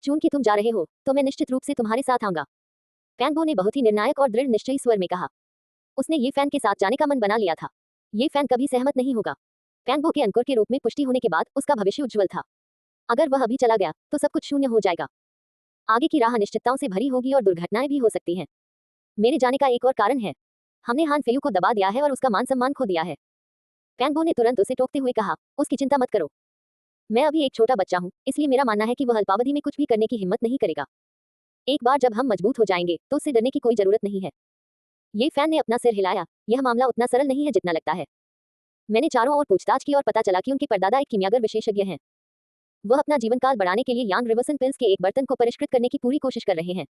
चूंकि तुम जा रहे हो तो मैं निश्चित रूप से तुम्हारे साथ आऊंगा, पैंगबो ने बहुत ही निर्णायक और दृढ़ निश्चयी स्वर में कहा। उसने ये फैन के साथ जाने का मन बना लिया था। ये फैन कभी सहमत नहीं होगा। पैंगबो के अंकुर के रूप में पुष्टि होने के बाद उसका भविष्य उज्जवल था। अगर वह अभी चला गया तो सब कुछ शून्य हो जाएगा। आगे की राह अनिश्चितताओं से भरी होगी और दुर्घटनाएं भी हो सकती हैं। मेरे जाने का एक और कारण है, हमने हान फेयू को दबा दिया है और उसका मान सम्मान खो दिया है। पैंगबो ने तुरंत उसे टोकते हुए कहा, उसकी चिंता मत करो। मैं अभी एक छोटा बच्चा हूँ, इसलिए मेरा मानना है कि वह अल्पावधि में कुछ भी करने की हिम्मत नहीं करेगा। एक बार जब हम मजबूत हो जाएंगे तो उससे डरने की कोई जरूरत नहीं है। ये फैन ने अपना सिर हिलाया। यह मामला उतना सरल नहीं है जितना लगता है। मैंने चारों ओर पूछताछ की और पता चला कि उनके परदादा एक कीमियागर विशेषज्ञ हैं। वह अपना जीवन काल बढ़ाने के लिए यांग रिवर्सन पिल्स के एक बर्तन को परिष्कृत करने की पूरी कोशिश कर रहे हैं।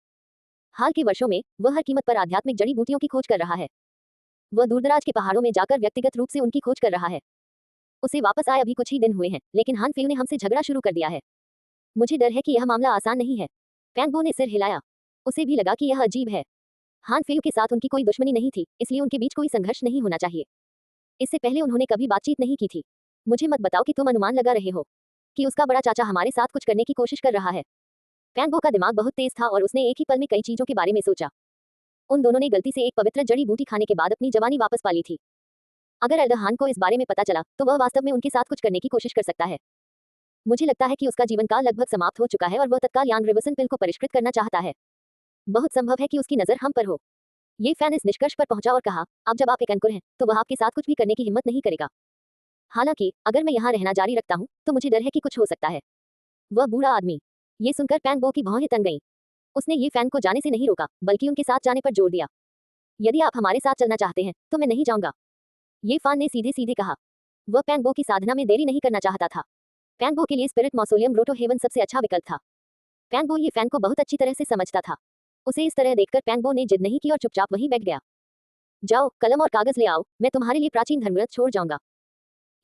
हाल के वर्षों में वह हर कीमत पर आध्यात्मिक जड़ी बूटियों की खोज कर रहा है। वह दूरदराज के पहाड़ों में जाकर व्यक्तिगत रूप से उनकी खोज कर रहा है। उसे वापस आए अभी कुछ ही दिन हुए हैं, लेकिन हान फेयू ने हमसे झगड़ा शुरू कर दिया है। मुझे डर है कि यह मामला आसान नहीं है। पैंगबो ने सिर हिलाया। उसे भी लगा कि यह अजीब है। हान फेयू के साथ उनकी कोई दुश्मनी नहीं थी, इसलिए उनके बीच कोई संघर्ष नहीं होना चाहिए। इससे पहले उन्होंने कभी बातचीत नहीं की थी। मुझे मत बताओ कि तुम अनुमान लगा रहे हो कि उसका बड़ा चाचा हमारे साथ कुछ करने की कोशिश कर रहा है। पैंगबो का दिमाग बहुत तेज था और उसने एक ही पल में कई चीजों के बारे में सोचा। उन दोनों ने गलती से एक पवित्र जड़ी बूटी खाने के बाद अपनी जवानी वापस पा ली थी। अगर एल्डरहान को इस बारे में पता चला तो वह वास्तव में उनके साथ कुछ करने की कोशिश कर सकता है। मुझे लगता है कि उसका जीवन काल लगभग समाप्त हो चुका है और वह तत्काल यांग रिवर्सन पिल को परिष्कृत करना चाहता है। बहुत संभव है कि उसकी नजर हम पर हो। ये फैन इस निष्कर्ष पर पहुंचा और कहा, अब जब आप एक अंकुर हैं तो वह आपके साथ कुछ भी करने की हिम्मत नहीं करेगा। हालांकि अगर मैं यहाँ रहना जारी रखता हूँ तो मुझे डर है कि कुछ हो सकता है। वह बूढ़ा आदमी। ये सुनकर पैंगबो की भौहें तन गईं। उसने ये फैन को जाने से नहीं रोका, बल्कि उनके साथ जाने पर जोर दिया। यदि आप हमारे साथ चलना चाहते हैं तो मैं नहीं जाऊंगा, ये फैन ने सीधे सीधे कहा। वह पैंगबो की साधना में देरी नहीं करना चाहता था। पैंगबो के लिए स्पिरिट मौसोलियम ग्रोटो हेवन सबसे अच्छा विकल्प था। पैंगबो ये फैन को बहुत अच्छी तरह से समझता था। उसे इस तरह देखकर पैंगबो ने जिद नहीं की और चुपचाप वहीं बैठ गया। जाओ, कलम और कागज ले आओ, मैं तुम्हारे लिए प्राचीन धर्मग्रंथ छोड़ जाऊंगा।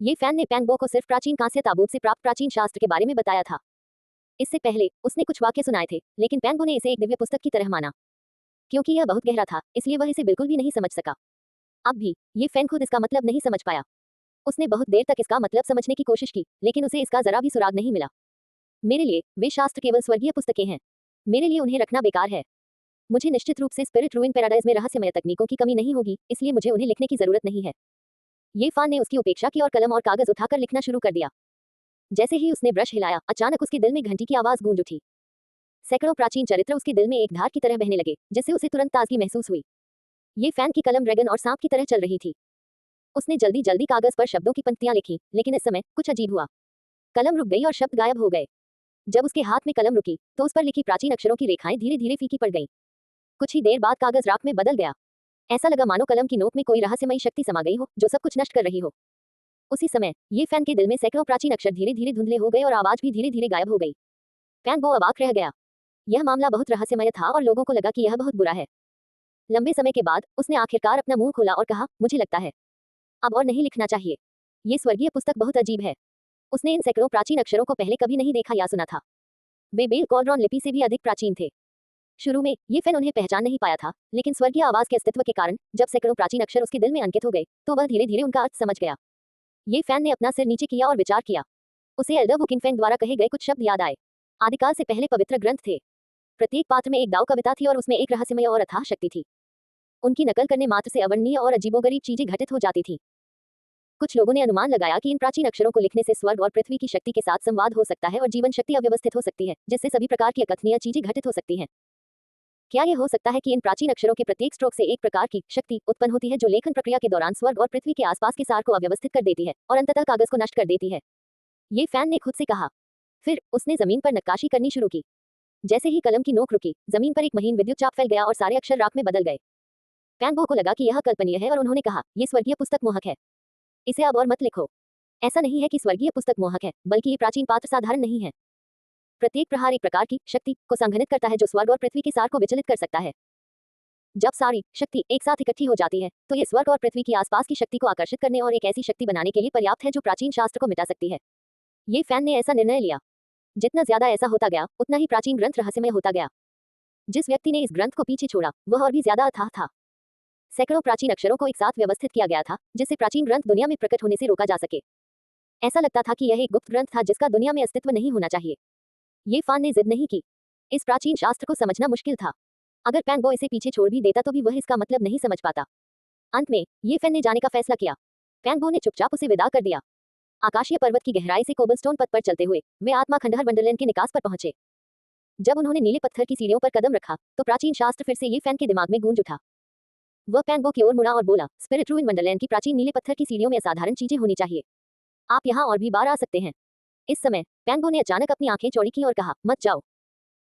ये फैन ने पैंगबो को सिर्फ प्राचीन कांस्य ताबूत से प्राप्त प्राचीन शास्त्र के बारे में बताया था। इससे पहले उसने कुछ वाक्य सुनाए थे, लेकिन पैंगबो ने इसे एक दिव्य पुस्तक की तरह माना। क्योंकि यह बहुत गहरा था, इसलिए वह इसे बिल्कुल भी नहीं समझ सका। अब भी ये फैन खुद इसका मतलब नहीं समझ पाया। उसने बहुत देर तक इसका मतलब समझने की कोशिश की, लेकिन उसे इसका जरा भी सुराग नहीं मिला। मेरे लिए वे शास्त्र केवल स्वर्गीय पुस्तकें हैं। मेरे लिए उन्हें रखना बेकार है। मुझे निश्चित रूप से स्पिरिट रूइन पैराडाइज में रहस्यमय तकनीकों की कमी नहीं होगी, इसलिए मुझे उन्हें लिखने की जरूरत नहीं है। ये फान ने उसकी उपेक्षा की और कलम और कागज उठाकर लिखना शुरू कर दिया। जैसे ही उसने ब्रश हिलाया, अचानक उसके दिल में घंटी की आवाज गूंज उठी। सैकड़ों प्राचीन चरित्र उसके दिल में एक धार की तरह बहने लगे, जिससे उसे तुरंत ताजगी महसूस हुई। ये फैन की कलम ड्रैगन और सांप की तरह चल रही थी। उसने जल्दी जल्दी कागज पर शब्दों की पंक्तियां लिखी, लेकिन इस समय कुछ अजीब हुआ। कलम रुक गई और शब्द गायब हो गए। जब उसके हाथ में कलम रुकी तो उस पर लिखी प्राचीन अक्षरों की रेखाएं धीरे धीरे फीकी पड़ गईं। कुछ ही देर बाद कागज राख में बदल गया। ऐसा लगा मानो कलम की नोक में कोई रहस्यमयी शक्ति समा गई हो जो सब कुछ नष्ट कर रही हो। उसी समय ये फैन के दिल में सैकड़ों प्राचीन अक्षर धीरे धीरे धुंधले हो गए और आवाज भी धीरे धीरे गायब हो गई। फैन वो अवाक रह गया। यह मामला बहुत रहस्यमय था और लोगों को लगा कि यह बहुत बुरा है। लंबे समय के बाद उसने आखिरकार अपना मुंह खोला और कहा, मुझे लगता है अब और नहीं लिखना चाहिए। ये स्वर्गीय पुस्तक बहुत अजीब है। उसने इन सैकड़ों प्राचीन अक्षरों को पहले कभी नहीं देखा या सुना था। वे बेल कॉलरॉन लिपि से भी अधिक प्राचीन थे। शुरू में ये फैन उन्हें पहचान नहीं पाया था, लेकिन स्वर्गीय आवाज के अस्तित्व के कारण जब सैकड़ों प्राचीन अक्षर उसके दिल में अंकित हो गए तो वह धीरे धीरे उनका अर्थ समझ गया। ये फैन ने अपना सिर नीचे किया और विचार किया। उसे एल्डर वुकिनफेंग द्वारा कहे गए कुछ शब्द याद आए। आदिकाल से पहले पवित्र ग्रंथ थे। प्रत्येक पात्र में एक दाव कविता थी और उसमें एक रहस्यमय और अथाह शक्ति थी। उनकी नकल करने मात्र से अवर्णनीय और अजीबोगरीब चीजें घटित हो जाती थीं। कुछ लोगों ने अनुमान लगाया कि इन प्राचीन अक्षरों को लिखने से स्वर्ग और पृथ्वी की शक्ति के साथ संवाद हो सकता है और जीवन शक्ति अव्यवस्थित हो सकती है, जिससे सभी प्रकार की अकथनीय चीजें घटित हो सकती हैं। क्या यह हो सकता है कि इन प्राचीन अक्षरों के प्रत्येक स्ट्रोक से एक प्रकार की शक्ति उत्पन्न होती है जो लेखन प्रक्रिया के दौरान स्वर्ग और पृथ्वी के आसपास के सार को अव्यवस्थित कर देती है और अंततः कागज को नष्ट कर देती है? ये फैन ने खुद से कहा। फिर उसने जमीन पर नक्काशी करनी शुरू की। जैसे ही कलम की नोक रुकी, जमीन पर एक महीन विद्युत चाप फैल गया और सारे अक्षर राख में बदल गए। पैंगबो को लगा कि यह कल्पनीय है और उन्होंने कहा, यह स्वर्गीय पुस्तक मोहक है। इसे अब और मत लिखो। ऐसा नहीं है कि स्वर्गीय पुस्तक मोहक है, बल्कि ये प्राचीन पात्र साधारण नहीं है। प्रत्येक प्रहार एक प्रकार की शक्ति को संघनित करता है जो स्वर्ग और पृथ्वी के सार को विचलित कर सकता है। जब सारी शक्ति एक साथ इकट्ठी हो जाती है तो ये स्वर्ग और पृथ्वी की आसपास की शक्ति को आकर्षित करने और एक ऐसी शक्ति बनाने के लिए पर्याप्त है जो प्राचीन शास्त्र को मिटा सकती है। ये फैन ने ऐसा निर्णय लिया। जितना ज्यादा ऐसा होता गया, उतना ही प्राचीन ग्रंथ रहस्यमय होता गया। जिस व्यक्ति ने इस ग्रंथ को पीछे छोड़ा, वह और भी ज्यादा अथाह था। सैकड़ों प्राचीन अक्षरों को एक साथ व्यवस्थित किया गया था, जिससे प्राचीन ग्रंथ दुनिया में प्रकट होने से रोका जा सके। ऐसा लगता था कि यह एक गुप्त ग्रंथ था जिसका दुनिया में अस्तित्व नहीं होना चाहिए। ये फैन ने जिद नहीं की। इस प्राचीन शास्त्र को समझना मुश्किल था। अगर पैंगो इसे पीछे छोड़ भी देता तो भी वह इसका मतलब नहीं समझ पाता। अंत में ये फैन ने जाने का फैसला किया। पैंगो ने चुपचाप उसे विदा कर दिया। आकाशीय पर्वत की गहराई से कोबलस्टोन पथ पर चलते हुए वे आत्मा खंडहर वंडरलैंड के निकास पर पहुंचे। जब उन्होंने नीले पत्थर की सीढ़ियों पर कदम रखा तो प्राचीन शास्त्र फिर से ये फैन के दिमाग में गूंज उठा। वह पैंगो की ओर मुड़ा और बोला, स्पिरिट रूइन वंडरलैंड की प्राचीन नीले पत्थर की सीढ़ियों में असाधारण चीजें होनी चाहिए। आप यहाँ और भी बार आ सकते हैं। इस समय पैंगो ने अचानक अपनी आंखें चौड़ी की और कहा, मत जाओ।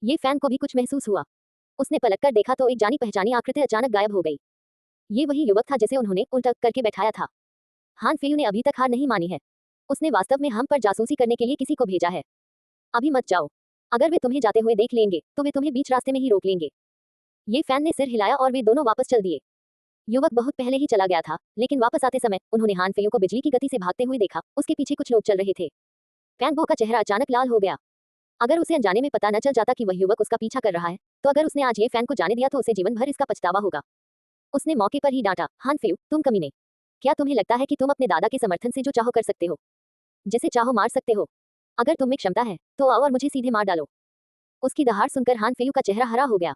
ये फैन को भी कुछ महसूस हुआ। उसने पलटकर देखा तो एक जानी पहचानी आकृति अचानक गायब हो गई। ये वही युवक था जिसे उन्होंने उल्टा करके बैठाया था। हान फेयू ने अभी तक हार नहीं मानी है। उसने वास्तव में हम पर जासूसी करने के लिए किसी को भेजा है। अभी मत जाओ। अगर वे तुम्हें जाते हुए देख लेंगे तो वे तुम्हें बीच रास्ते में ही रोक लेंगे। ये फैन ने सिर हिलाया और वे दोनों वापस चल दिए। युवक बहुत पहले ही चला गया था, लेकिन वापस आते समय उन्होंने हान फेयू को बिजली की गति से भागते हुए देखा। उसके पीछे कुछ लोग चल रहे थे। पैंगो का चेहरा अचानक लाल हो गया। अगर उसे अनजाने में पता न चल जाता कि वह युवक उसका पीछा कर रहा है, तो अगर उसने आज ये फैन को जाने दिया तो उसे जीवन भर इसका पछतावा होगा। उसने मौके पर ही डांटा, हान फेयू, तुम कमीने। क्या तुम्हें लगता है कि तुम अपने दादा के समर्थन से जो चाहो कर सकते हो? जिसे चाहो मार सकते हो? अगर तुम में क्षमता है तो आओ और मुझे सीधे मार डालो। उसकी दहाड़ सुनकर हान फेयू का चेहरा हरा हो गया।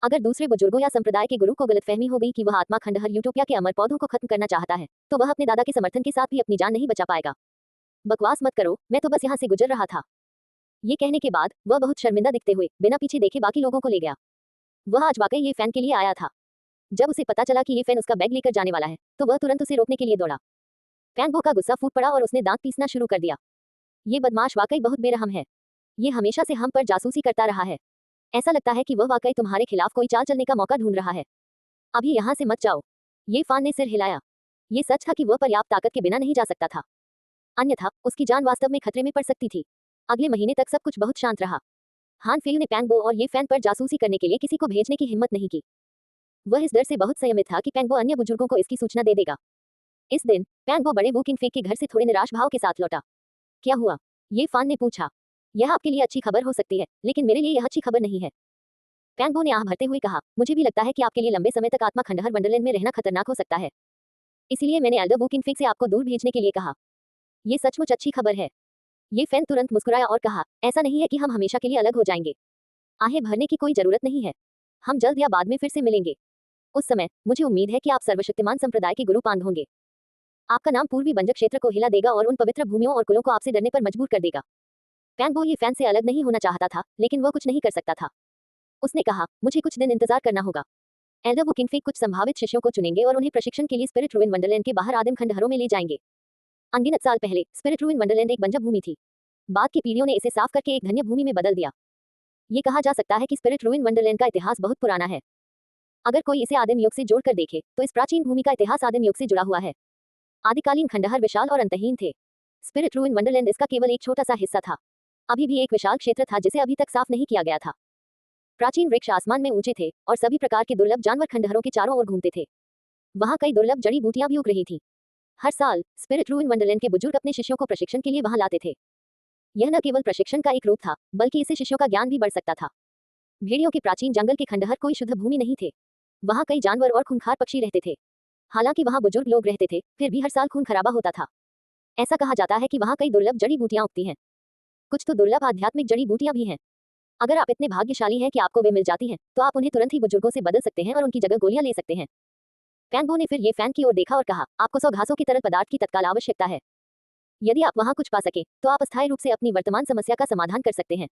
अगर दूसरे बुजुर्गों या संप्रदाय के गुरु को गलतफहमी हो गई कि वह आत्मा खंडहर यूटोपिया के अमर पौधों को खत्म करना चाहता है, तो वह अपने दादा के समर्थन के साथ भी अपनी जान नहीं बचा पाएगा। बकवास मत करो, मैं तो बस यहाँ से गुजर रहा था। ये कहने के बाद वह बहुत शर्मिंदा दिखते हुए बिना पीछे देखे बाकी लोगों को ले गया। वह आज वाकई ये फैन के लिए आया था। जब उसे पता चला कि ये फैन उसका बैग लेकर जाने वाला है, तो वह तुरंत उसे रोकने के लिए दौड़ा। पैंगो का गुस्सा फूट पड़ा और उसने दांत पीसना शुरू कर दिया। ये बदमाश वाकई बहुत बेरहम है। ये हमेशा से हम पर जासूसी करता रहा है। ऐसा लगता है कि वह वाकई तुम्हारे खिलाफ कोई चाल चलने का मौका ढूंढ रहा है। अभी यहाँ से मत जाओ। ये फान ने सिर हिलाया। ये सच था कि वह पर्याप्त ताकत के बिना नहीं जा सकता था, अन्यथा उसकी जान वास्तव में खतरे में पड़ सकती थी। अगले महीने तक सब कुछ बहुत शांत रहा। हान फेयू ने पैंगो और ये फैन पर जासूसी करने के लिए किसी को भेजने की हिम्मत नहीं की। वह इस डर से बहुत संयमित था कि पैंगो अन्य बुजुर्गों को इसकी सूचना दे देगा। इस दिन पैंगो बड़े वूकिंग फेक के घर से थोड़े निराश भाव के साथ लौटा। क्या हुआ? ये फान ने पूछा। यह आपके लिए अच्छी खबर हो सकती है, लेकिन मेरे लिए यह अच्छी खबर नहीं है। पैंगो ने आह भरते हुए कहा, मुझे भी लगता है कि आपके लिए लंबे समय तक आत्मा खंडहर वंडरलैंड में रहना खतरनाक हो सकता है। इसीलिए मैंने एल्डर वूकिंग फेक से आपको दूर भेजने के लिए कहा। ये सचमुच अच्छी खबर है। ये फैन तुरंत मुस्कुराया और कहा, ऐसा नहीं है कि हम हमेशा के लिए अलग हो जाएंगे। आहें भरने की कोई जरूरत नहीं है। हम जल्द या बाद में फिर से मिलेंगे। उस समय मुझे उम्मीद है कि आप सर्वशक्तिमान संप्रदाय के गुरु पांग होंगे। आपका नाम पूर्वी बंजक क्षेत्र को हिला देगा और उन पवित्र भूमियों और कुलों को आपसे डरने पर मजबूर कर देगा। पैंगो ये फैन से अलग नहीं होना चाहता था, लेकिन वह कुछ नहीं कर सकता था। उसने कहा, मुझे कुछ दिन इंतजार करना होगा। एल्डर वूकिंग फेक कुछ संभावित शिष्यों को चुनेंगे और उन्हें प्रशिक्षण के लिए स्पिरिट रूइन वंडरलैंड के बाहर आदिम खंडहरों में ले जाएंगे। अनगिनत साल पहले स्पिरिट रूइन वंडरलैंड एक बंजर भूमि थी। बाद की पीढ़ियों ने इसे साफ करके एक धन्य भूमि में बदल दिया। ये कहा जा सकता है कि स्पिरिट रूइन वंडरलैंड का इतिहास बहुत पुराना है। अगर कोई इसे आदिम युग से जोड़कर देखे तो इस प्राचीन भूमि का इतिहास आदिम युग से जुड़ा हुआ है। आदिकालीन खंडहर विशाल और अंतहीन थे। स्पिरिट रूइन वंडरलैंड इसका केवल एक छोटा सा हिस्सा था। अभी भी एक विशाल क्षेत्र था जिसे अभी तक साफ नहीं किया गया था। प्राचीन वृक्ष आसमान में ऊंचे थे और सभी प्रकार के दुर्लभ जानवर खंडहरों के चारों ओर घूमते थे। वहां कई दुर्लभ जड़ी बूटियां भी उग रही थी। हर साल स्पिरिट रूइन वंडरलैंड के बुजुर्ग अपने शिष्यों को प्रशिक्षण के लिए वहां लाते थे। यह न केवल प्रशिक्षण का एक रूप था, बल्कि इससे शिष्यों का ज्ञान भी बढ़ सकता था। भेड़ियों के प्राचीन जंगल के खंडहर कोई शुद्ध भूमि नहीं थे। वहां कई जानवर और खूंखार पक्षी रहते थे। हालांकि वहां बुजुर्ग लोग रहते थे, फिर भी हर साल खून खराबा होता था। ऐसा कहा जाता है कि वहां कई दुर्लभ जड़ी बूटियां उगती हैं। कुछ तो दुर्लभ आध्यात्मिक जड़ी बूटियां भी हैं। अगर आप इतने भाग्यशाली हैं कि आपको वे मिल जाती हैं, तो आप उन्हें तुरंत ही बुजुर्गों से बदल सकते हैं और उनकी जगह गोलियां ले सकते हैं। पैंगो ने फिर ये फैन की ओर देखा और कहा, आपको 100 घासों की तरल पदार्थ की तत्काल आवश्यकता है। यदि आप वहां कुछ पा सके तो आप अस्थायी रूप से अपनी वर्तमान समस्या का समाधान कर सकते हैं।